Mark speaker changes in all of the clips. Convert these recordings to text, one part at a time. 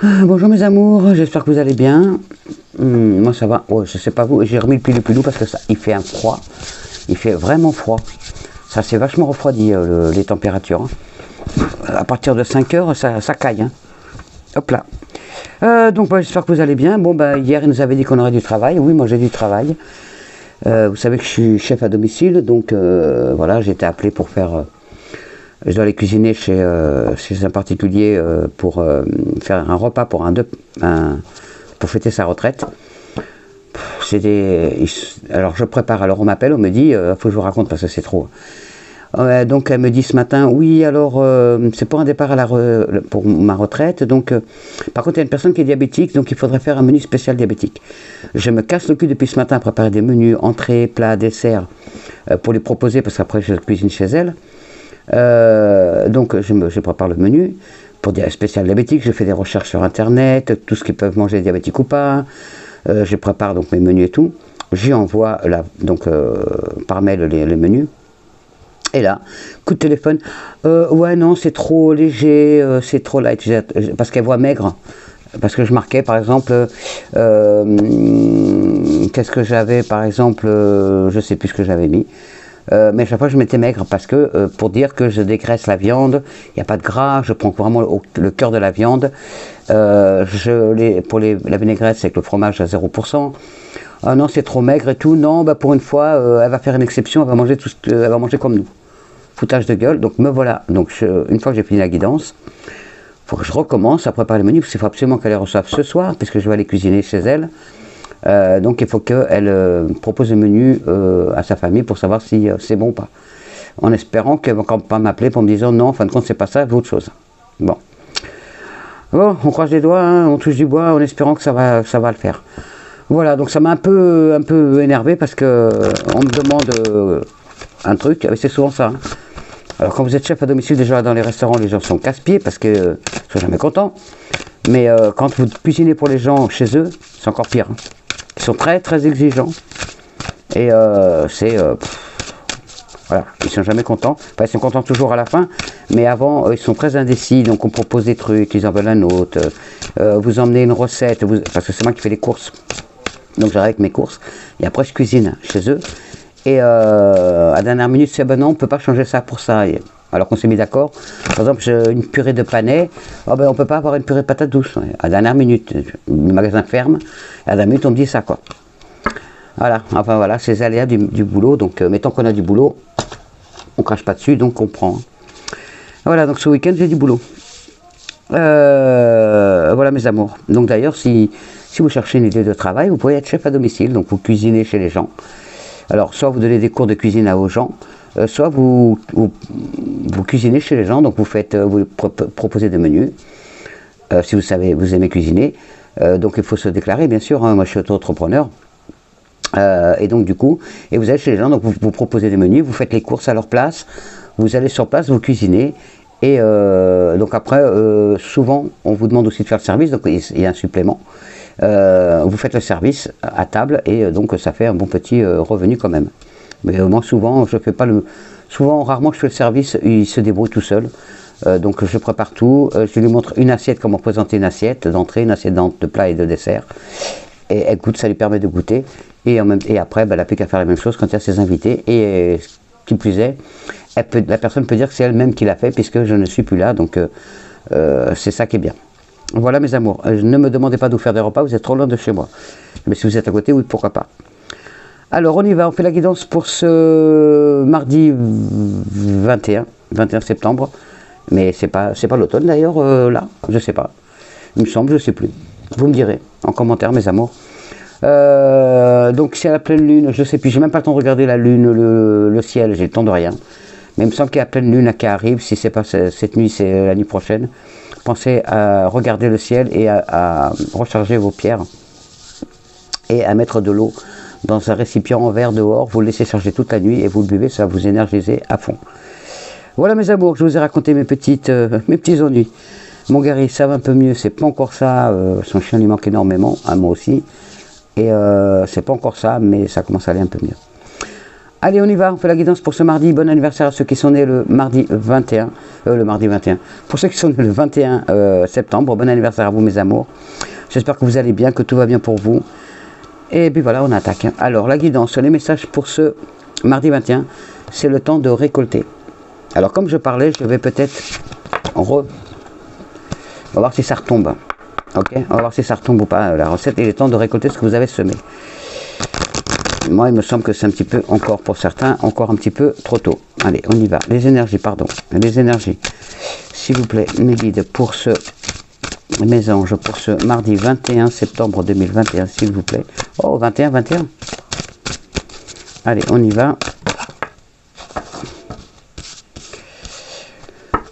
Speaker 1: Bonjour mes amours, j'espère que vous allez bien. Moi ça va, ouais, je sais pas vous, j'ai remis le pilou parce que il fait un froid, il fait vraiment froid. Ça s'est vachement refroidi les températures. À partir de 5 heures, ça caille. Hein. Hop là. Donc j'espère que vous allez bien. Bon hier il nous avait dit qu'on aurait du travail. Oui, moi j'ai du travail. Vous savez que je suis chef à domicile, donc voilà, j'ai été appelé pour faire... je dois aller cuisiner chez un particulier pour faire un repas pour pour fêter sa retraite. Alors je prépare, alors on m'appelle, on me dit, faut que je vous raconte parce que c'est trop. Donc elle me dit ce matin, oui alors c'est pour un départ pour ma retraite, donc par contre il y a une personne qui est diabétique, donc il faudrait faire un menu spécial diabétique. Je me casse le cul depuis ce matin à préparer des menus, entrées, plats, desserts, pour les proposer parce qu'après je cuisine chez elle. Donc je prépare le menu pour des spécial diabétique, je fais des recherches sur internet, tout ce qu'ils peuvent manger diabétique ou pas, je prépare donc mes menus et tout, j'y envoie par mail les menus, et là, coup de téléphone, ouais non c'est trop léger, c'est trop light, parce qu'elle voit maigre, parce que je marquais par exemple, qu'est-ce que j'avais par exemple, je sais plus ce que j'avais mis. Mais à chaque fois je mettais maigre parce que pour dire que je dégraisse la viande, il n'y a pas de gras, je prends vraiment le cœur de la viande. La vinaigrette c'est avec le fromage à 0%. Ah non c'est trop maigre et tout, non pour une fois elle va faire une exception, elle va manger elle va manger comme nous. Foutage de gueule, donc me voilà. Donc une fois que j'ai fini la guidance, il faut que je recommence à préparer le menu, parce qu'il faut absolument qu'elle les reçoive ce soir, puisque je vais aller cuisiner chez elle. Donc il faut qu'elle propose le menu à sa famille pour savoir si c'est bon ou pas. En espérant qu'elle ne va pas m'appeler pour me dire non, en fin de compte c'est pas ça, c'est autre chose. Bon, on croise les doigts, hein, on touche du bois en espérant que ça va le faire. Voilà, donc ça m'a un peu énervé parce que on me demande un truc, c'est souvent ça. Hein. Alors quand vous êtes chef à domicile déjà dans les restaurants, les gens sont casse-pieds parce que ils sont jamais contents. Mais quand vous cuisinez pour les gens chez eux, c'est encore pire. Hein. Ils sont très très exigeants et voilà, ils sont jamais contents. Enfin, ils sont contents toujours à la fin, mais avant ils sont très indécis, donc on propose des trucs, ils en veulent un autre. Vous emmenez une recette, parce que c'est moi qui fais les courses, donc j'arrive avec mes courses et après je cuisine chez eux. Et à la dernière minute, c'est non, on ne peut pas changer ça pour ça. Alors qu'on s'est mis d'accord. Par exemple, une purée de panais, on ne peut pas avoir une purée de patates douces. À la dernière minute, le magasin ferme, à la dernière minute, on me dit ça, quoi. Voilà, enfin voilà, c'est les aléas du boulot. Donc, mais tant qu'on a du boulot, on ne crache pas dessus, donc on prend. Voilà, donc ce week-end, j'ai du boulot. Voilà mes amours. Donc d'ailleurs, si vous cherchez une idée de travail, vous pouvez être chef à domicile, donc vous cuisinez chez les gens. Alors, soit vous donnez des cours de cuisine aux gens, soit vous cuisinez chez les gens, donc vous proposez des menus, si vous aimez cuisiner. Donc il faut se déclarer, bien sûr, hein, moi je suis auto-entrepreneur. Et donc du coup, vous allez chez les gens, donc vous proposez des menus, vous faites les courses à leur place, vous allez sur place, vous cuisinez. Et donc après, souvent, on vous demande aussi de faire le service, donc il y a un supplément. Vous faites le service à table et donc ça fait un bon petit revenu quand même. Mais moi souvent je fais pas rarement je fais le service, il se débrouille tout seul. Donc je prépare tout, je lui montre une assiette, comment présenter une assiette d'entrée, une assiette de plat et de dessert. Et elle goûte, ça lui permet de goûter. Et après, elle n'a plus qu'à faire la même chose quand il y a ses invités. Et qui plus est, la personne peut dire que c'est elle-même qui l'a fait puisque je ne suis plus là. Donc c'est ça qui est bien. Voilà mes amours, ne me demandez pas d'où faire des repas, vous êtes trop loin de chez moi. Mais si vous êtes à côté, oui, pourquoi pas. Alors on y va, on fait la guidance pour ce mardi 21 septembre. Mais c'est pas l'automne d'ailleurs, là, je sais pas. Il me semble, je sais plus. Vous me direz en commentaire mes amours. Donc c'est à la pleine lune, je sais plus, j'ai même pas le temps de regarder la lune, le ciel, j'ai le temps de rien. Mais il me semble qu'il y a la pleine lune qui arrive, si c'est pas cette nuit, c'est la nuit prochaine. Pensez à regarder le ciel et à recharger vos pierres et à mettre de l'eau dans un récipient en verre dehors, vous le laissez charger toute la nuit et vous le buvez, ça va vous énergiser à fond. Voilà mes amours, je vous ai raconté mes petits ennuis. Mon Gary, ça va un peu mieux, c'est pas encore ça, son chien lui manque énormément, à moi aussi, et c'est pas encore ça, mais ça commence à aller un peu mieux. Allez, on y va, on fait la guidance pour ce mardi. Bon anniversaire à ceux qui sont nés le mardi 21. Le mardi 21. Pour ceux qui sont nés le 21 septembre, bon anniversaire à vous, mes amours. J'espère que vous allez bien, que tout va bien pour vous. Et puis voilà, on attaque. Alors, la guidance, les messages pour ce mardi 21, c'est le temps de récolter. Alors, comme je parlais, je vais peut-être on va voir si ça retombe. Ok, on va voir si ça retombe ou pas, la recette. Il est temps de récolter ce que vous avez semé. Moi, il me semble que c'est un petit peu, encore pour certains, encore un petit peu trop tôt. Allez, on y va. Les énergies, pardon. Les énergies. S'il vous plaît, mes guides pour ce, mes anges, pour ce mardi 21 septembre 2021, s'il vous plaît. Oh, 21, 21. Allez, on y va.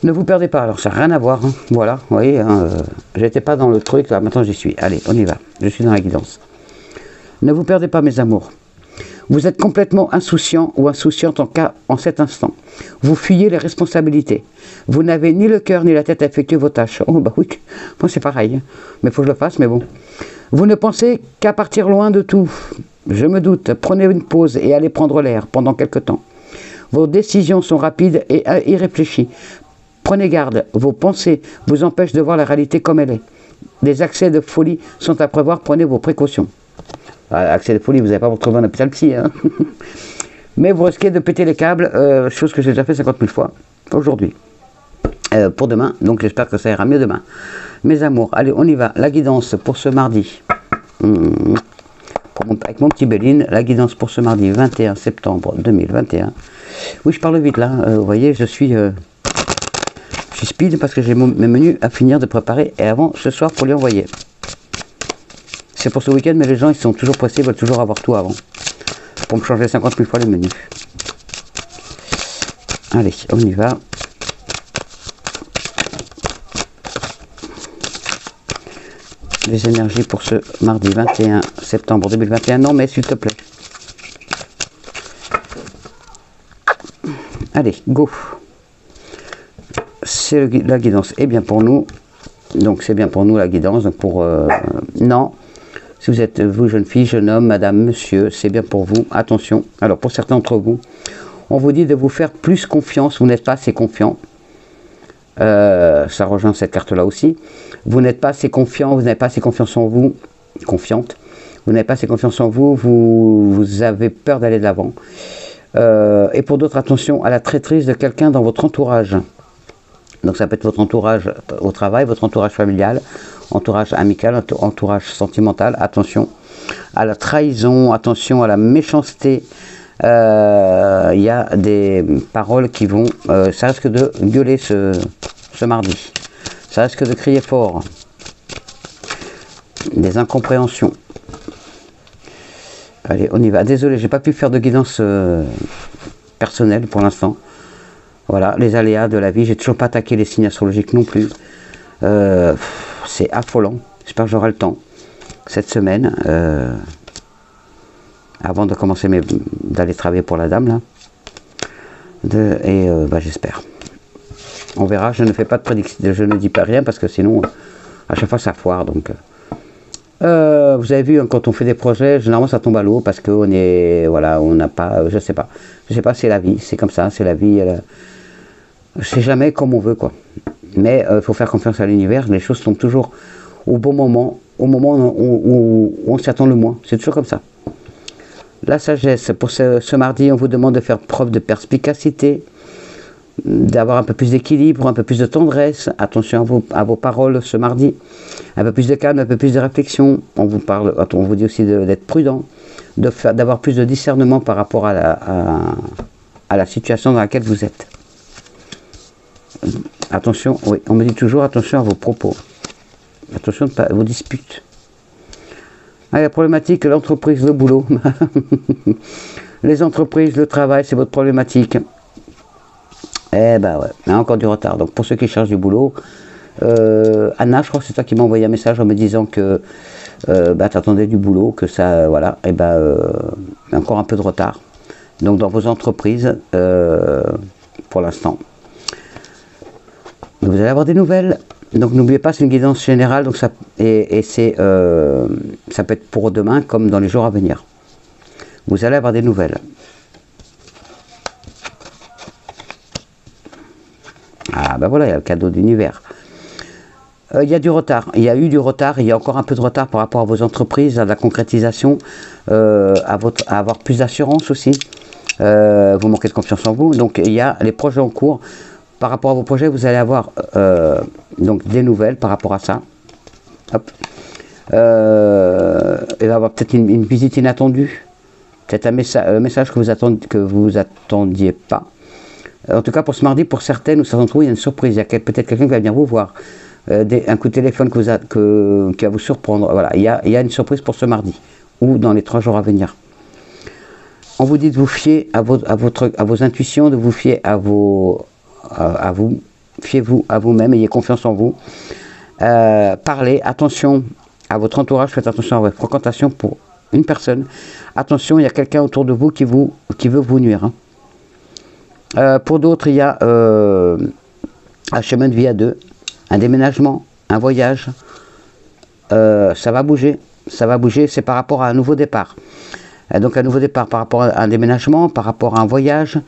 Speaker 1: Ne vous perdez pas, alors ça n'a rien à voir. Hein. Voilà, vous voyez, hein, j'étais pas dans le truc, là, maintenant j'y suis. Allez, on y va. Je suis dans la guidance. Ne vous perdez pas, mes amours. Vous êtes complètement insouciant ou insouciante en cet instant. Vous fuyez les responsabilités. Vous n'avez ni le cœur ni la tête à effectuer vos tâches. Oh bah oui, moi c'est pareil. Hein. Mais il faut que je le fasse, mais bon. Vous ne pensez qu'à partir loin de tout. Je me doute. Prenez une pause et allez prendre l'air pendant quelque temps. Vos décisions sont rapides et irréfléchies. Prenez garde. Vos pensées vous empêchent de voir la réalité comme elle est. Des accès de folie sont à prévoir. Prenez vos précautions. Accès de folie, vous n'allez pas vous retrouver en hôpital psy. Hein. Mais vous risquez de péter les câbles, chose que j'ai déjà fait 50 000 fois aujourd'hui. Pour demain, donc j'espère que ça ira mieux demain. Mes amours, allez, on y va. La guidance pour ce mardi. Avec mon petit Béline, la guidance pour ce mardi 21 septembre 2021. Oui, je parle vite là. Vous voyez, je suis speed parce que j'ai mes menus à finir de préparer et avant ce soir pour les envoyer. C'est pour ce week-end, mais les gens ils sont toujours pressés, ils veulent toujours avoir tout avant. Pour me changer 50 000 fois les menus. Allez, on y va. Les énergies pour ce mardi 21 septembre 2021. Non, mais s'il te plaît. Allez, go. C'est la guidance. Et bien pour nous. Donc c'est bien pour nous la guidance. Donc pour non. Si vous êtes, vous, jeune fille, jeune homme, madame, monsieur, c'est bien pour vous. Attention. Alors, pour certains d'entre vous, on vous dit de vous faire plus confiance. Vous n'êtes pas assez confiant. Ça rejoint cette carte-là aussi. Vous n'êtes pas assez confiant. Vous n'avez pas assez confiance en vous. Confiante. Vous n'avez pas assez confiance en vous. Vous avez peur d'aller de l'avant. Et pour d'autres, attention à la traîtrise de quelqu'un dans votre entourage. Donc, ça peut être votre entourage au travail, votre entourage familial, entourage amical, entourage sentimental. Attention à la trahison, attention à la méchanceté. Il y a des paroles qui vont... ça risque de gueuler ce mardi. Ça risque de crier fort. Des incompréhensions. Allez, on y va. Désolé, j'ai pas pu faire de guidance personnelle pour l'instant. Voilà, les aléas de la vie. J'ai toujours pas attaqué les signes astrologiques non plus. C'est affolant. J'espère que j'aurai le temps cette semaine avant de commencer d'aller travailler pour la dame là. J'espère. On verra. Je ne fais pas de prédiction. Je ne dis pas rien parce que sinon à chaque fois ça foire. Donc vous avez vu hein, quand on fait des projets, généralement ça tombe à l'eau parce qu'on est voilà, on n'a pas. Je sais pas. C'est la vie. C'est comme ça. C'est la vie. C'est jamais comme on veut quoi. Mais il faut faire confiance à l'univers, les choses tombent toujours au bon moment, au moment où on s'y attend le moins. C'est toujours comme ça. La sagesse, pour ce mardi, on vous demande de faire preuve de perspicacité, d'avoir un peu plus d'équilibre, un peu plus de tendresse. Attention à vos paroles ce mardi. Un peu plus de calme, un peu plus de réflexion. On vous dit aussi d'être prudent, d'avoir plus de discernement par rapport à la situation dans laquelle vous êtes. Attention, oui, on me dit toujours attention à vos propos. Attention à vos disputes. Ah, la problématique, l'entreprise, le boulot. Les entreprises, le travail, c'est votre problématique. Eh ben ouais, il y a encore du retard. Donc pour ceux qui cherchent du boulot, Anna, je crois que c'est toi qui m'a envoyé un message en me disant que t'attendais du boulot, que ça, voilà, et il y a encore un peu de retard. Donc dans vos entreprises, pour l'instant. Vous allez avoir des nouvelles. Donc n'oubliez pas, c'est une guidance générale, donc ça peut être pour demain comme dans les jours à venir. Vous allez avoir des nouvelles. Ah ben voilà, il y a le cadeau d'univers. Il y a du retard, il y a eu du retard, il y a encore un peu de retard par rapport à vos entreprises, à la concrétisation, à avoir plus d'assurance aussi. Vous manquez de confiance en vous, donc il y a les projets en cours. Par rapport à vos projets, vous allez avoir donc des nouvelles par rapport à ça. Hop. Il va y avoir peut-être une visite inattendue, peut-être un message que vous attendiez pas. En tout cas, pour ce mardi, pour certaines ou certains d'entre vous, il y a une surprise. Il y a peut-être quelqu'un qui va venir vous voir. Un coup de téléphone qui va vous surprendre. Voilà, il y a une surprise pour ce mardi ou dans les 3 jours à venir. On vous dit de vous fier à vos intuitions, de vous fier à vous. Fiez-vous à vous-même, ayez confiance en vous. Parlez, attention à votre entourage, faites attention à votre fréquentation pour une personne. Attention, il y a quelqu'un autour de vous qui veut vous nuire. Pour d'autres, il y a un chemin de vie à 2, un déménagement, un voyage. Ça va bouger, c'est par rapport à un nouveau départ. Donc un nouveau départ par rapport à un déménagement, par rapport à un voyage.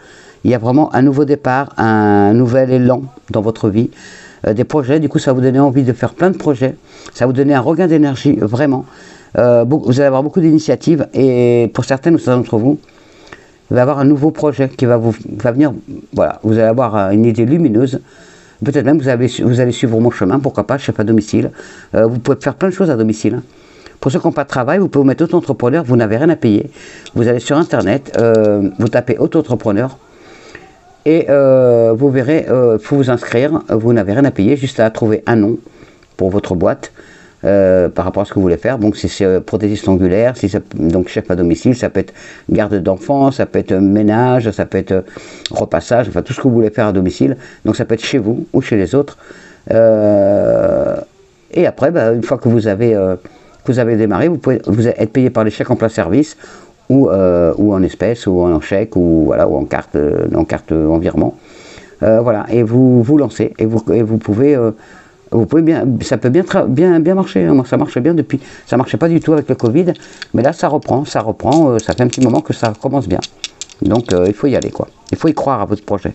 Speaker 1: Il y a vraiment un nouveau départ, un nouvel élan dans votre vie. Des projets, du coup ça va vous donner envie de faire plein de projets. Ça va vous donner un regain d'énergie, vraiment. Vous allez avoir beaucoup d'initiatives et pour certaines ou certains d'entre vous, il va y avoir un nouveau projet qui va venir. Voilà, vous allez avoir une idée lumineuse. Peut-être même vous allez suivre mon chemin, pourquoi pas, chef à domicile. Vous pouvez faire plein de choses à domicile. Pour ceux qui n'ont pas de travail, vous pouvez vous mettre auto-entrepreneur, vous n'avez rien à payer. Vous allez sur internet, vous tapez auto-entrepreneur et vous verrez, il faut vous inscrire, vous n'avez rien à payer, juste à trouver un nom pour votre boîte. Par rapport à ce que vous voulez faire, donc si c'est prothésiste angulaire, si donc chef à domicile, ça peut être garde d'enfants, ça peut être ménage, ça peut être repassage, enfin tout ce que vous voulez faire à domicile, donc ça peut être chez vous ou chez les autres. Et après, une fois que vous avez démarré, vous pouvez être payé par les chèques emploi service ou en espèces ou en chèque ou voilà ou en carte en virement. Voilà, et vous lancez et vous pouvez bien, ça peut bien marcher. Moi, ça marche bien depuis. Ça marchait pas du tout avec le Covid, mais là, ça reprend. Ça fait un petit moment que ça commence bien. Donc, il faut y aller, quoi. Il faut y croire à votre projet.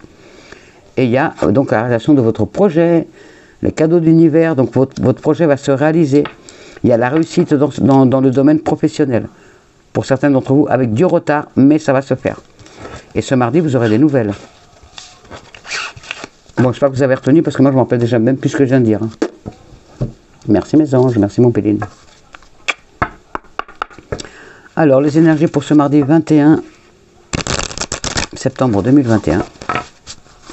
Speaker 1: Et il y a donc la réalisation de votre projet, le cadeau de l'univers. Donc, votre projet va se réaliser. Il y a la réussite dans le domaine professionnel. Pour certains d'entre vous, avec du retard, mais ça va se faire. Et ce mardi, vous aurez des nouvelles. Bon, j'espère que vous avez retenu, parce que moi, je ne me rappelle déjà même plus ce que je viens de dire. Merci mes anges, merci mon Péline. Alors, les énergies pour ce mardi 21 septembre 2021.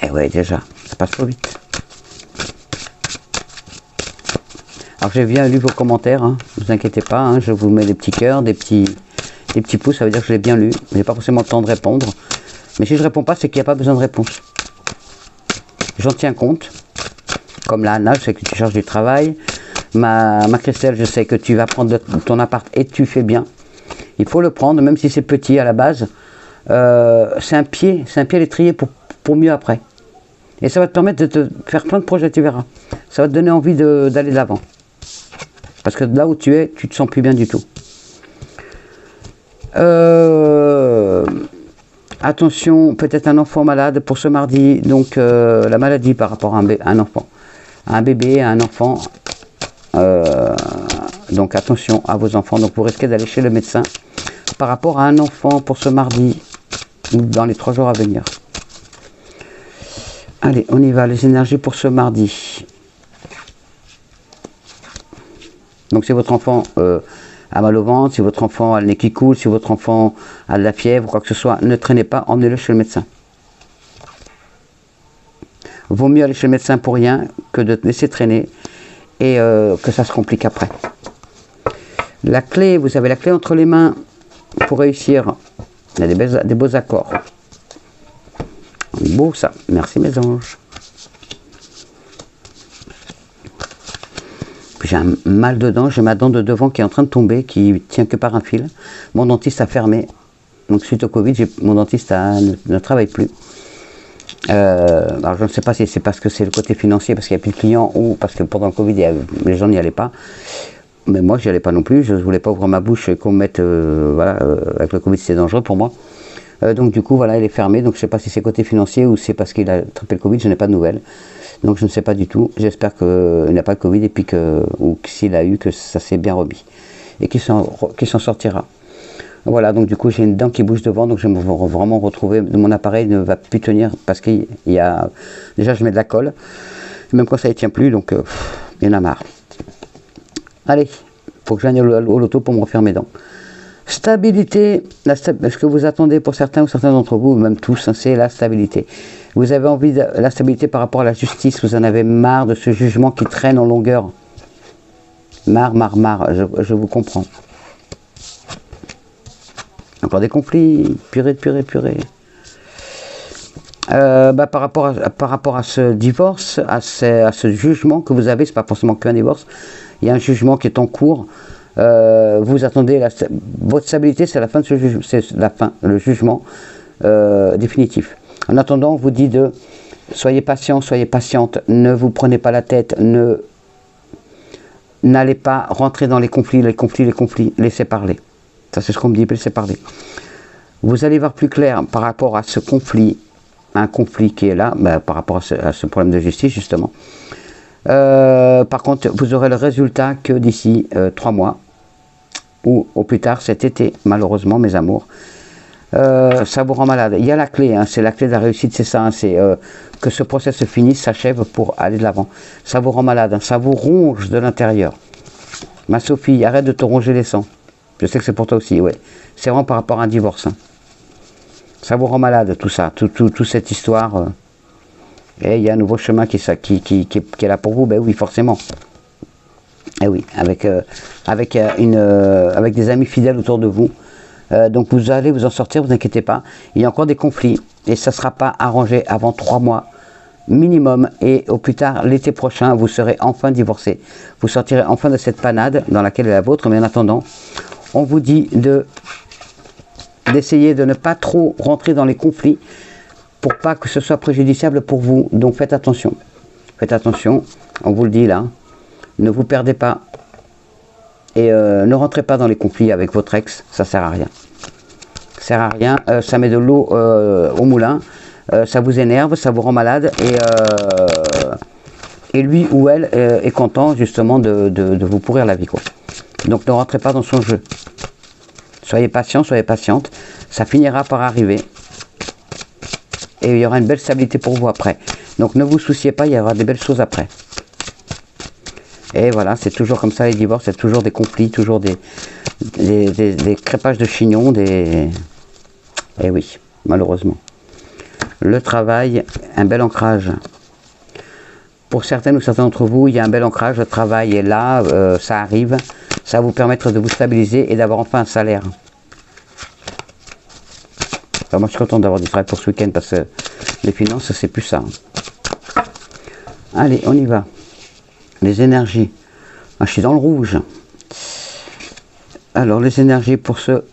Speaker 1: Eh ouais, déjà, ça passe trop vite. Alors, j'ai bien lu vos commentaires, ne vous inquiétez pas, je vous mets des petits cœurs, des petits pouces, ça veut dire que je l'ai bien lu. Je n'ai pas forcément le temps de répondre. Mais si je ne réponds pas, c'est qu'il n'y a pas besoin de réponse. J'en tiens compte. Comme là, Anna, je sais que tu cherches du travail. Ma Christelle, je sais que tu vas prendre ton appart et tu fais bien. Il faut le prendre, même si c'est petit à la base. C'est un pied à l'étrier pour mieux après. Et ça va te permettre de te faire plein de projets, tu verras. Ça va te donner envie d'aller de l'avant. Parce que là où tu es, tu te sens plus bien du tout. Attention, peut-être un enfant malade pour ce mardi. Donc la maladie par rapport à un enfant. Un bébé, un enfant. Donc attention à vos enfants. Donc vous risquez d'aller chez le médecin par rapport à un enfant pour ce mardi ou dans les 3 jours à venir. Allez, on y va. Les énergies pour ce mardi. Donc si votre enfant a mal au ventre, si votre enfant a le nez qui coule, si votre enfant a de la fièvre ou quoi que ce soit, ne traînez pas, emmenez-le chez le médecin. Vaut mieux aller chez le médecin pour rien que de te laisser traîner et que ça se complique après. La clé, vous avez la clé entre les mains pour réussir. Il y a des beaux accords. Beau ça, merci mes anges. J'ai un mal dedans, j'ai ma dent de devant qui est en train de tomber, qui tient que par un fil. Mon dentiste a fermé. Donc suite au Covid, mon dentiste ne travaille plus. Alors je ne sais pas si c'est parce que c'est le côté financier, parce qu'il n'y a plus de clients, ou parce que pendant le Covid, les gens n'y allaient pas. Mais moi, je n'y allais pas non plus. Je ne voulais pas ouvrir ma bouche et qu'on me mette... avec le Covid, c'est dangereux pour moi. Donc du coup, voilà, elle est fermée. Donc je ne sais pas si c'est côté financier ou c'est parce qu'il a attrapé le Covid, je n'ai pas de nouvelles. Donc je ne sais pas du tout. J'espère qu'il n'a pas le Covid et puis ou que s'il a eu, que ça s'est bien remis. Et qu'il s'en sortira. Voilà, donc du coup j'ai une dent qui bouge devant, donc je vais vraiment retrouver. Mon appareil ne va plus tenir parce qu'il y a. Déjà je mets de la colle. Même quand ça ne tient plus, donc il y en a marre. Allez, il faut que j'aille au loto pour me refaire mes dents. Stabilité, ce que vous attendez pour certains ou certains d'entre vous, même tous, hein, c'est la stabilité. Vous avez envie de la stabilité par rapport à la justice, vous en avez marre de ce jugement qui traîne en longueur. Marre, je vous comprends. Encore des conflits, purée. Par rapport à ce divorce, à ce jugement que vous avez, c'est pas forcément qu'un divorce, il y a un jugement qui est en cours. Vous attendez votre stabilité, c'est la fin de ce jugement, c'est le jugement définitif. En attendant, on vous dit soyez patient, soyez patiente, ne vous prenez pas la tête, n'allez pas rentrer dans les conflits, laissez parler. Ça c'est ce qu'on me dit, laissez parler. Vous allez voir plus clair par rapport à ce conflit, un conflit qui est là, par rapport à ce problème de justice justement. Par contre, vous aurez le résultat que d'ici 3 mois, ou au plus tard cet été, malheureusement mes amours. Ça vous rend malade. Il y a la clé, hein, c'est la clé de la réussite, c'est ça, hein, c'est que ce process se finisse, s'achève pour aller de l'avant. Ça vous rend malade, hein, ça vous ronge de l'intérieur. Ma Sophie, arrête de te ronger les sangs. Je sais que c'est pour toi aussi, ouais. C'est vraiment par rapport à un divorce. Hein. Ça vous rend malade, tout ça, toute cette histoire. Et il y a un nouveau chemin qui est là pour vous, ben oui, forcément. Et oui, avec des amis fidèles autour de vous. Donc vous allez vous en sortir, vous inquiétez pas. Il y a encore des conflits et ça ne sera pas arrangé avant 3 mois minimum. Et au plus tard, l'été prochain, vous serez enfin divorcé. Vous sortirez enfin de cette panade dans laquelle est la vôtre. Mais en attendant, on vous dit d'essayer de ne pas trop rentrer dans les conflits pour pas que ce soit préjudiciable pour vous. Donc faites attention. Faites attention, on vous le dit là. Ne vous perdez pas. Et ne rentrez pas dans les conflits avec votre ex, ça sert à rien. Ça sert à rien, ça met de l'eau au moulin, ça vous énerve, ça vous rend malade, et lui ou elle est content justement de vous pourrir la vie, quoi. Donc ne rentrez pas dans son jeu. Soyez patient, soyez patiente, ça finira par arriver. Et il y aura une belle stabilité pour vous après. Donc ne vous souciez pas, il y aura des belles choses après. Et voilà, c'est toujours comme ça les divorces, c'est toujours des conflits, toujours des crépages de chignons, Et oui, malheureusement. Le travail, un bel ancrage. Pour certaines ou certains d'entre vous, il y a un bel ancrage, le travail est là, ça arrive, ça va vous permettre de vous stabiliser et d'avoir enfin un salaire. Alors moi je suis content d'avoir du travail pour ce week-end parce que les finances, c'est plus ça. Allez, on y va. Les énergies. Ah, je suis dans le rouge. Alors, les énergies pour ce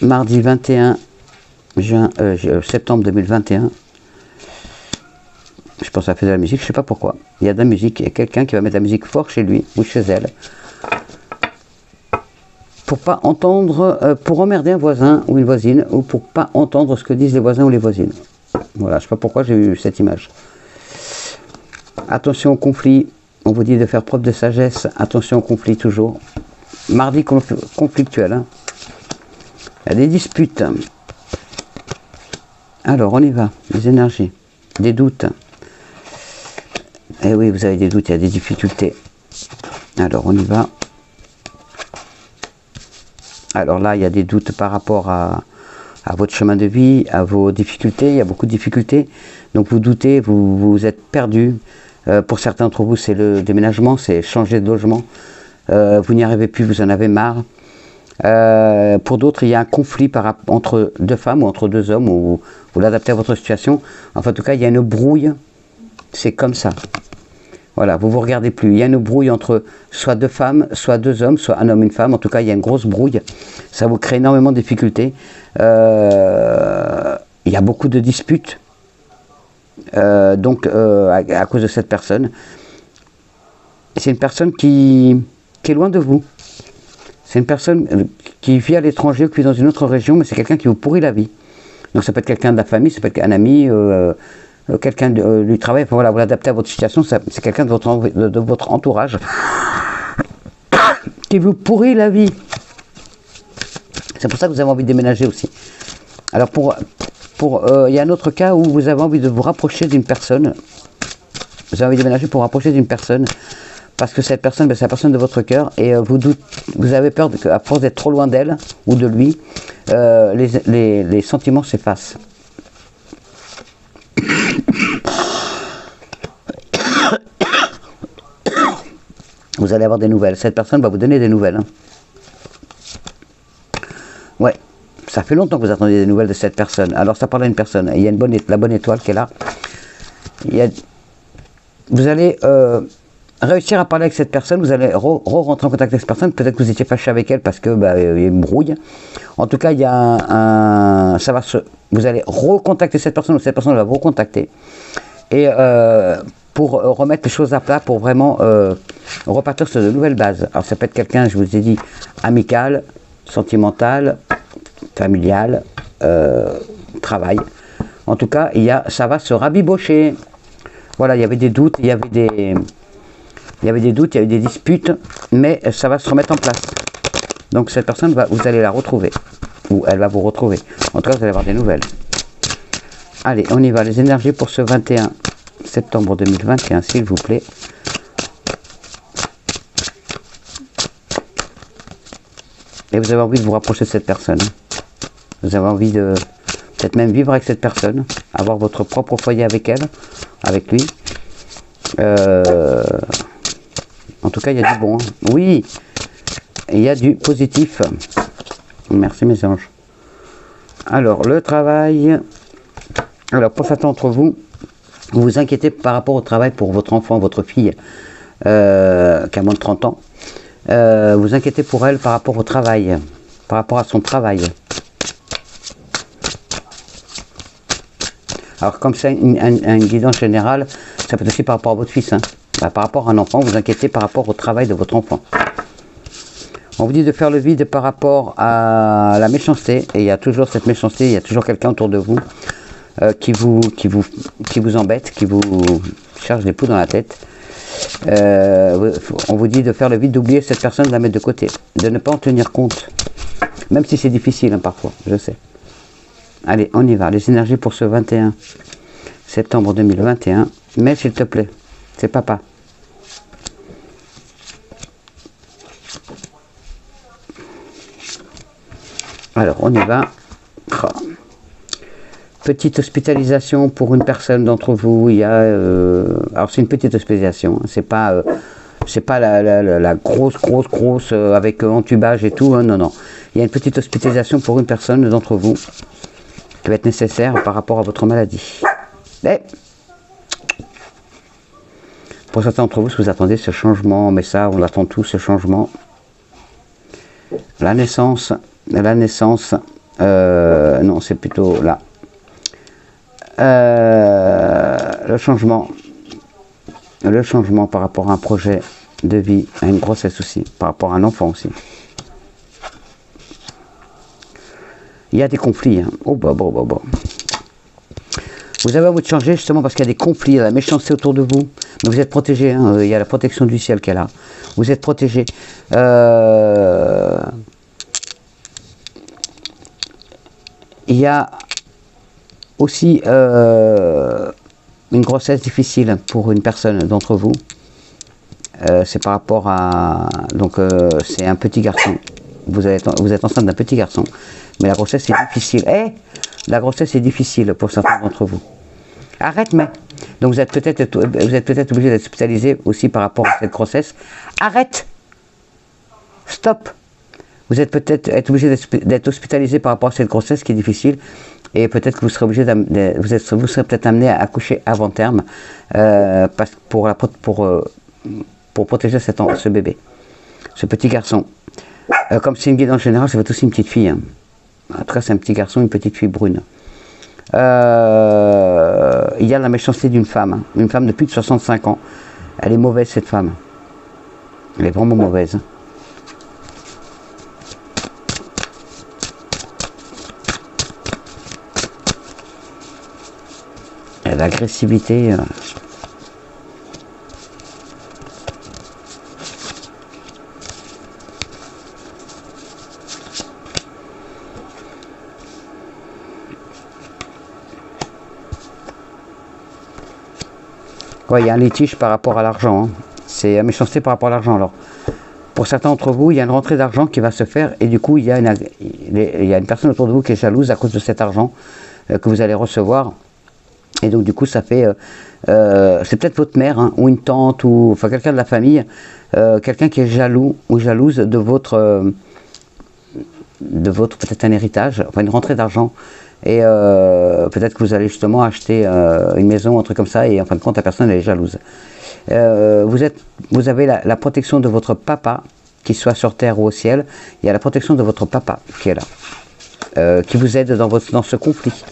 Speaker 1: mardi 21 septembre 2021. Je pense que ça fait de la musique, je ne sais pas pourquoi. Il y a de la musique, il y a quelqu'un qui va mettre de la musique fort chez lui ou chez elle. Pour pas entendre, pour emmerder un voisin ou une voisine, ou pour pas entendre ce que disent les voisins ou les voisines. Voilà, je ne sais pas pourquoi j'ai eu cette image. Attention au conflit. On vous dit de faire preuve de sagesse, attention au conflit toujours. Mardi conflictuel. Hein. Il y a des disputes. Alors, on y va. Les énergies. Des doutes. Eh oui, vous avez des doutes, il y a des difficultés. Alors, on y va. Alors là, il y a des doutes par rapport à votre chemin de vie, à vos difficultés. Il y a beaucoup de difficultés. Donc, vous doutez, vous êtes perdu. Pour certains d'entre vous, c'est le déménagement, c'est changer de logement. Vous n'y arrivez plus, vous en avez marre. Pour d'autres, il y a un conflit entre 2 femmes ou entre 2 hommes, où vous l'adaptez à votre situation. Enfin, en tout cas, il y a une brouille. C'est comme ça. Voilà, vous ne vous regardez plus. Il y a une brouille entre soit 2 femmes, soit 2 hommes, soit un homme et une femme. En tout cas, il y a une grosse brouille. Ça vous crée énormément de difficultés. Il y a beaucoup de disputes. À cause de cette personne, c'est une personne qui est loin de vous. C'est une personne qui vit à l'étranger, qui vit dans une autre région, mais c'est quelqu'un qui vous pourrit la vie. Donc ça peut être quelqu'un de la famille, ça peut être un ami, quelqu'un du travail, enfin, voilà, vous l'adaptez à votre situation, c'est quelqu'un de votre entourage qui vous pourrit la vie. C'est pour ça que vous avez envie de déménager aussi. Alors il y a un autre cas où vous avez envie de vous rapprocher d'une personne. Vous avez envie de déménager pour vous rapprocher d'une personne, parce que cette personne, c'est la personne de votre cœur, et vous avez peur qu'à force d'être trop loin d'elle ou de lui, les sentiments s'effacent. Vous allez avoir des nouvelles. Cette personne va vous donner des nouvelles. Hein. Ouais, ça fait longtemps que vous attendez des nouvelles de cette personne. Alors ça parle à une personne. Il y a la bonne étoile qui est là. Vous allez réussir à parler avec cette personne. Vous allez rentrer en contact avec cette personne. Peut-être que vous étiez fâché avec elle parce que il y a une brouille. En tout cas, il y a vous allez recontacter cette personne, ou cette personne va vous recontacter. Et pour remettre les choses à plat, pour vraiment repartir sur de nouvelles bases. Alors ça peut être quelqu'un, je vous ai dit, amical, sentimental, familial, travail. En tout cas, ça va se rabibocher. Voilà, il y avait des doutes, il y avait des disputes, mais ça va se remettre en place. Donc cette personne, vous allez la retrouver, ou elle va vous retrouver. En tout cas, vous allez avoir des nouvelles. Allez, on y va. Les énergies pour ce 21 septembre 2021, s'il vous plaît. Et vous avez envie de vous rapprocher de cette personne. Vous avez envie de peut-être même vivre avec cette personne, avoir votre propre foyer avec elle, avec lui. En tout cas, il y a du bon. Hein. Oui, il y a du positif. Merci mes anges. Alors, le travail. Alors, pour certains d'entre vous, vous vous inquiétez par rapport au travail pour votre enfant, votre fille, qui a moins de 30 ans. Vous inquiétez pour elle par rapport au travail, par rapport à son travail. Alors comme c'est un guidance général, ça peut être aussi par rapport à votre fils. Hein. Par rapport à un enfant, vous inquiétez par rapport au travail de votre enfant. On vous dit de faire le vide par rapport à la méchanceté. Et il y a toujours cette méchanceté, il y a toujours quelqu'un autour de vous qui vous embête, qui vous charge des poux dans la tête. On vous dit de faire le vide, d'oublier cette personne, de la mettre de côté, de ne pas en tenir compte, même si c'est difficile hein, parfois, je sais. Allez, on y va, les énergies pour ce 21 septembre 2021, mais s'il te plaît, c'est papa. Alors, on y va. Petite hospitalisation pour une personne d'entre vous. Il y a, alors c'est une petite hospitalisation. Hein, c'est pas la grosse avec entubage et tout. Hein, non, non. Il y a une petite hospitalisation pour une personne d'entre vous qui va être nécessaire par rapport à votre maladie. Mais pour certains d'entre vous, si vous attendez ce changement, mais ça, on l'attend tous, ce changement. La naissance, non, c'est plutôt là. Le changement par rapport à un projet de vie, à une grossesse aussi, par rapport à un enfant aussi. Il y a des conflits. Hein. Oh bah. Vous avez envie de changer justement parce qu'il y a des conflits, il y a la méchanceté autour de vous, mais vous êtes protégé. Hein. Il y a la protection du ciel qui est là. Vous êtes protégé. Il y a aussi une grossesse difficile pour une personne d'entre vous. C'est par rapport à... Donc c'est un petit garçon. Vous êtes enceinte d'un petit garçon. Mais la grossesse est difficile. La grossesse est difficile pour certains d'entre vous. Arrête, mais... Donc vous êtes peut-être obligé d'être hospitalisé aussi par rapport à cette grossesse. Arrête. Stop. Vous êtes peut-être obligé d'être hospitalisé par rapport à cette grossesse qui est difficile. Et peut-être que vous serez obligé vous serez peut-être amené à accoucher avant terme pour protéger ce bébé, ce petit garçon. Comme c'est une guidance générale, ça va être aussi une petite fille. Hein. En tout cas, c'est un petit garçon, une petite fille brune. Il y a la méchanceté d'une femme, hein. Une femme de plus de 65 ans. Elle est mauvaise, cette femme. Elle est vraiment mauvaise. Elle l'agressivité. Ouais, il y a un litige par rapport à l'argent. Hein. C'est la méchanceté par rapport à l'argent. Alors, pour certains d'entre vous, il y a une rentrée d'argent qui va se faire et du coup, il y a une personne autour de vous qui est jalouse à cause de cet argent que vous allez recevoir. Et donc, du coup, ça fait... c'est peut-être votre mère hein, ou une tante ou enfin quelqu'un de la famille, quelqu'un qui est jaloux ou jalouse de votre peut-être un héritage, enfin une rentrée d'argent. Et peut-être que vous allez justement acheter une maison, un truc comme ça, et en fin de compte, la personne elle est jalouse. Vous avez la protection de votre papa, qu'il soit sur terre ou au ciel. Il y a la protection de votre papa qui est là, qui vous aide dans ce conflit,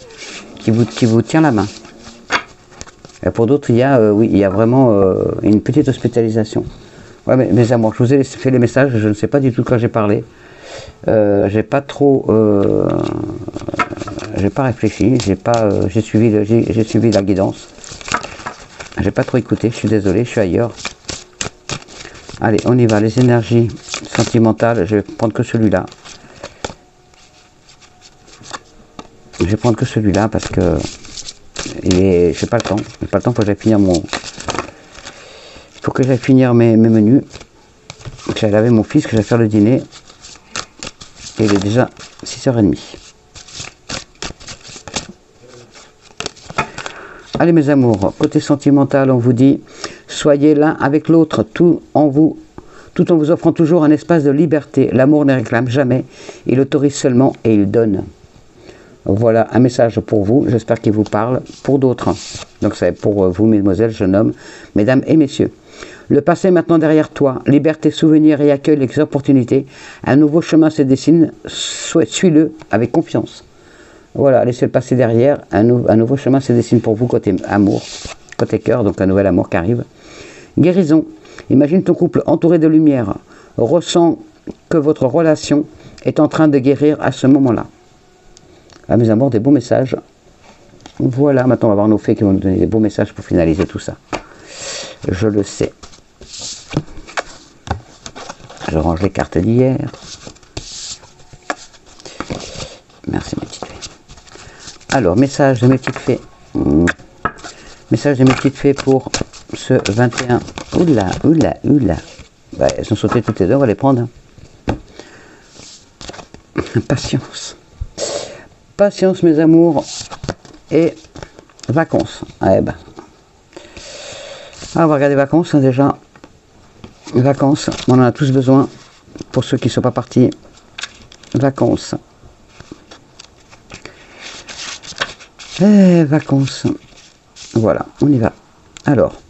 Speaker 1: qui vous tient la main. Et pour d'autres, il y a vraiment une petite hospitalisation. Ouais, mais mes amours, je vous ai fait les messages, je ne sais pas du tout de quoi j'ai parlé. J'ai pas trop... j'ai pas réfléchi, j'ai suivi la guidance. J'ai pas trop écouté, je suis désolé, je suis ailleurs. Allez, on y va, les énergies sentimentales, je vais prendre que celui-là. Je vais prendre que celui-là parce que j'ai pas le temps. J'ai pas le temps, faut que j'aille finir mon... Il faut que j'aille finir mes menus. Que j'aille laver mon fils, que j'aille faire le dîner. Et il est déjà 6h30. Allez mes amours, côté sentimental, on vous dit, soyez l'un avec l'autre, tout en vous offrant toujours un espace de liberté. L'amour ne réclame jamais, il autorise seulement et il donne. Voilà un message pour vous, j'espère qu'il vous parle, pour d'autres. Donc c'est pour vous, mesdemoiselles, jeunes hommes, mesdames et messieurs. Le passé est maintenant derrière toi, liberté, souvenir et accueille les opportunités. Un nouveau chemin se dessine, suis-le avec confiance. Voilà, laissez le passé derrière, un nouveau chemin se dessine pour vous côté amour, côté cœur, donc un nouvel amour qui arrive. Guérison, imagine ton couple entouré de lumière, ressens que votre relation est en train de guérir à ce moment-là. Ah mes amours, des beaux messages. Voilà, maintenant on va voir nos fées qui vont nous donner des beaux messages pour finaliser tout ça. Je le sais. Je range les cartes d'hier. Merci mes petites fées. Alors, message de mes petites fées. Message de mes petites fées pour ce 21. Oula, oula, oula. Bah, elles sont sautées toutes les deux, on va les prendre. Patience. Patience, mes amours. Et vacances. Eh ben. Ah, on va regarder vacances, hein, déjà. Vacances, on en a tous besoin. Pour ceux qui ne sont pas partis. Vacances. Vacances. Voilà, on y va. Alors,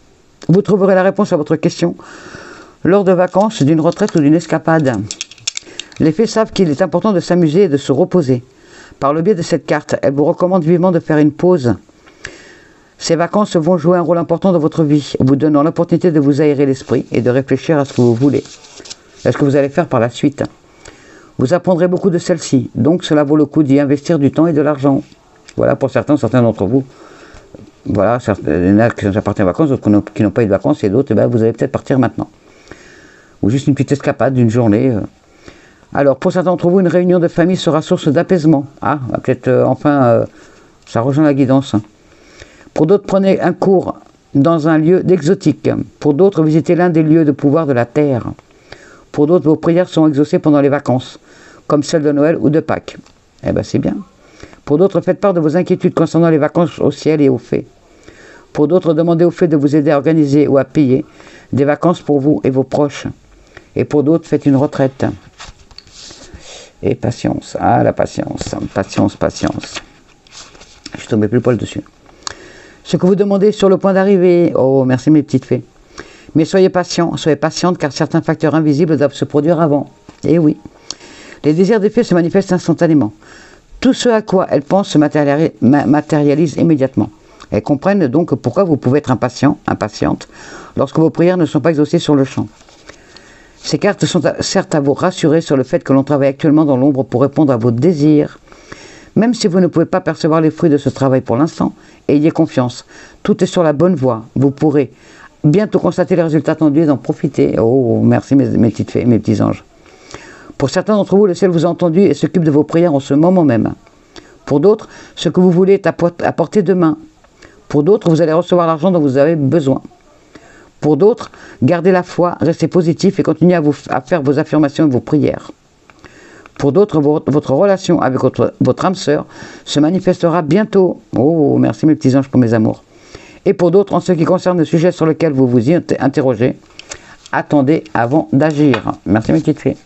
Speaker 1: vous trouverez la réponse à votre question lors de vacances, d'une retraite ou d'une escapade. Les fées savent qu'il est important de s'amuser et de se reposer. Par le biais de cette carte, elle vous recommande vivement de faire une pause. Ces vacances vont jouer un rôle important dans votre vie, vous donnant l'opportunité de vous aérer l'esprit et de réfléchir à ce que vous voulez. À ce que vous allez faire par la suite. Vous apprendrez beaucoup de celle-ci, donc cela vaut le coup d'y investir du temps et de l'argent. Voilà, pour certains d'entre vous. Voilà, il y en a qui sont déjà partis en vacances, d'autres qui n'ont pas eu de vacances, et d'autres, vous allez peut-être partir maintenant. Ou juste une petite escapade d'une journée. Alors, pour certains d'entre vous, une réunion de famille sera source d'apaisement. Ah, peut-être enfin, ça rejoint la guidance. Pour d'autres, prenez un cours dans un lieu d'exotique. Pour d'autres, visitez l'un des lieux de pouvoir de la Terre. Pour d'autres, vos prières sont exaucées pendant les vacances, comme celles de Noël ou de Pâques. Eh bien, c'est bien. Pour d'autres, faites part de vos inquiétudes concernant les vacances au ciel et aux fées. Pour d'autres, demandez aux fées de vous aider à organiser ou à payer des vacances pour vous et vos proches. Et pour d'autres, faites une retraite. Et patience. Ah, la patience. Patience, patience. Je suis tombé plus poil dessus. Ce que vous demandez est sur le point d'arriver. Oh, merci mes petites fées. Mais soyez patients, soyez patientes, car certains facteurs invisibles doivent se produire avant. Et oui. Les désirs des fées se manifestent instantanément. Tout ce à quoi elles pensent se matérialise immédiatement. Elles comprennent donc pourquoi vous pouvez être impatient, impatiente, lorsque vos prières ne sont pas exaucées sur le champ. Ces cartes sont certes à vous rassurer sur le fait que l'on travaille actuellement dans l'ombre pour répondre à vos désirs, Même si vous ne pouvez pas percevoir les fruits de ce travail pour l'instant, ayez confiance. Tout est sur la bonne voie. Vous pourrez bientôt constater les résultats attendus et d'en profiter. Oh, merci mes petites fées, mes petits anges. Pour certains d'entre vous, le ciel vous a entendu et s'occupe de vos prières en ce moment même. Pour d'autres, ce que vous voulez est à portée de main. Pour d'autres, vous allez recevoir l'argent dont vous avez besoin. Pour d'autres, gardez la foi, restez positif et continuez à faire vos affirmations et vos prières. Pour d'autres, votre relation avec votre âme sœur se manifestera bientôt. Oh, merci mes petits anges pour mes amours. Et pour d'autres, en ce qui concerne le sujet sur lequel vous vous y interrogez, attendez avant d'agir. Merci mes petites fées.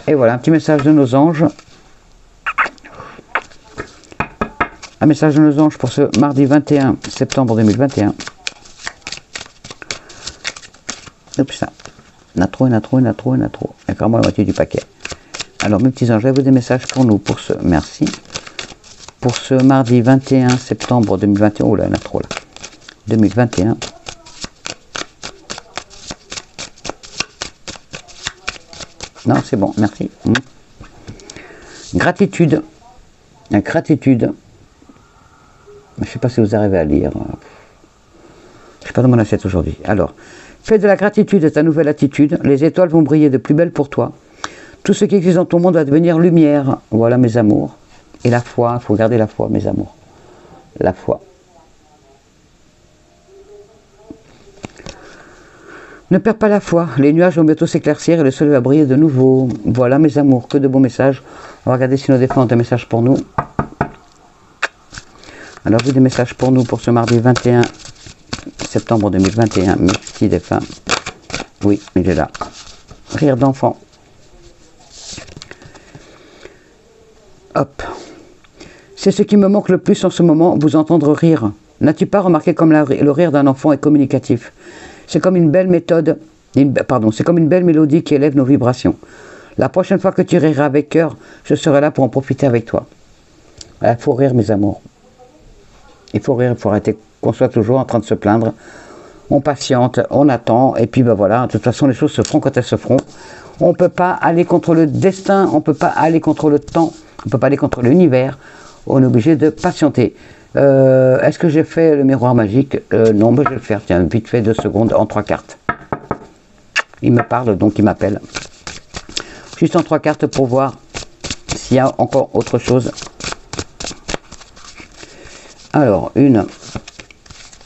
Speaker 1: Et voilà, un petit message de nos anges. Un message de nos anges pour ce mardi 21 septembre 2021. Oups, ça. Il y en a trop. Il y a quand même la moitié du paquet. Alors, mes petits anges, avez-vous des messages pour nous pour ce... Merci. Pour ce mardi 21 septembre 2021. Oh là, il y en a trop là. 2021. Non, c'est bon, merci. Gratitude. Gratitude. Je ne sais pas si vous arrivez à lire. Je ne sais pas dans mon assiette aujourd'hui. Alors, fais de la gratitude ta nouvelle attitude. Les étoiles vont briller de plus belle pour toi. Tout ce qui existe dans ton monde va devenir lumière. Voilà mes amours. Et la foi, il faut garder la foi, mes amours. La foi. Ne perds pas la foi. Les nuages vont bientôt s'éclaircir et le soleil va briller de nouveau. Voilà mes amours, que de beaux messages. On va regarder si nos défunts ont des messages pour nous. Alors, vous des messages pour nous pour ce mardi 21 septembre 2021. Mes petits défunts. Oui, il est là. Rire d'enfant. Hop. C'est ce qui me manque le plus en ce moment, vous entendre rire. N'as-tu pas remarqué comme le rire d'un enfant est communicatif? C'est comme une belle méthode, c'est comme une belle mélodie qui élève nos vibrations. La prochaine fois que tu riras avec cœur, je serai là pour en profiter avec toi. Il faut rire, mes amours. Il faut rire, il faut arrêter qu'on soit toujours en train de se plaindre. On patiente, on attend, et puis ben voilà, de toute façon les choses se feront quand elles se feront. On ne peut pas aller contre le destin, on ne peut pas aller contre le temps, on ne peut pas aller contre l'univers. On est obligé de patienter. Est-ce que j'ai fait le miroir magique? Non, mais je vais le faire, tiens, vite fait 2 secondes en 3 cartes. Il me parle, donc il m'appelle. Juste en 3 cartes pour voir s'il y a encore autre chose. Alors, 1,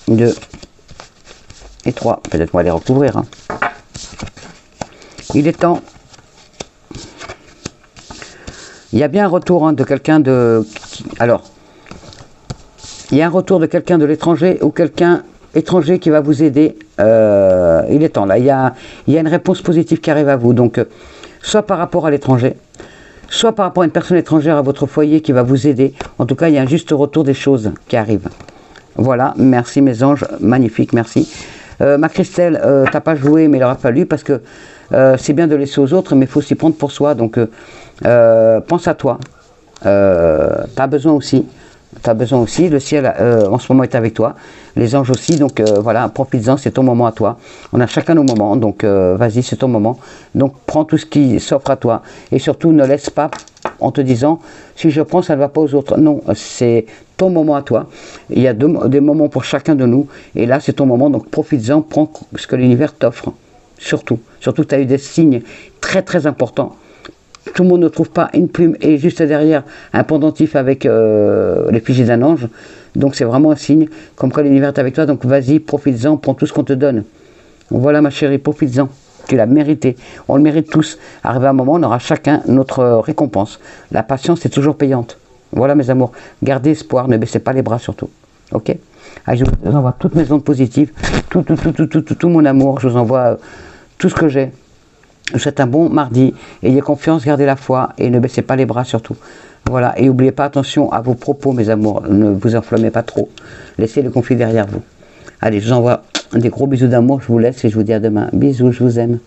Speaker 1: 2 et 3. Peut-être on va les recouvrir. Hein. Il est temps. Il y a bien un retour de quelqu'un de... Alors, il y a un retour de quelqu'un de l'étranger ou quelqu'un étranger qui va vous aider. Il est temps, là. Il y a une réponse positive qui arrive à vous. Donc, soit par rapport à l'étranger, soit par rapport à une personne étrangère à votre foyer qui va vous aider. En tout cas, il y a un juste retour des choses qui arrivent. Voilà, merci mes anges, magnifique, merci. Ma Christelle, t'as pas joué, mais il aura fallu parce que c'est bien de laisser aux autres, mais il faut s'y prendre pour soi. Donc, pense à toi. T'as besoin aussi. Tu as besoin aussi, le ciel en ce moment est avec toi, les anges aussi, donc voilà, profites-en, c'est ton moment à toi. On a chacun nos moments, donc vas-y, c'est ton moment. Donc prends tout ce qui s'offre à toi et surtout ne laisse pas en te disant, si je prends, ça ne va pas aux autres. Non, c'est ton moment à toi. Il y a des moments pour chacun de nous et là, c'est ton moment, donc profites-en, prends ce que l'univers t'offre. Surtout, tu as eu des signes très très importants. Tout le monde ne trouve pas une plume et juste derrière un pendentif avec l'effigie d'un ange. Donc c'est vraiment un signe, comme quoi l'univers est avec toi. Donc vas-y, profites-en, prends tout ce qu'on te donne. Voilà ma chérie, profites-en. Tu l'as mérité. On le mérite tous. Arrivé à un moment, on aura chacun notre récompense. La patience est toujours payante. Voilà mes amours. Gardez espoir, ne baissez pas les bras surtout. Ok? Allez, je vous envoie toutes mes ondes positives, tout mon amour. Je vous envoie tout ce que j'ai. Je vous souhaite un bon mardi, ayez confiance, gardez la foi et ne baissez pas les bras surtout. Voilà, et n'oubliez pas, attention à vos propos mes amours, ne vous enflammez pas trop, laissez le conflit derrière vous. Allez, je vous envoie des gros bisous d'amour, je vous laisse et je vous dis à demain. Bisous, je vous aime.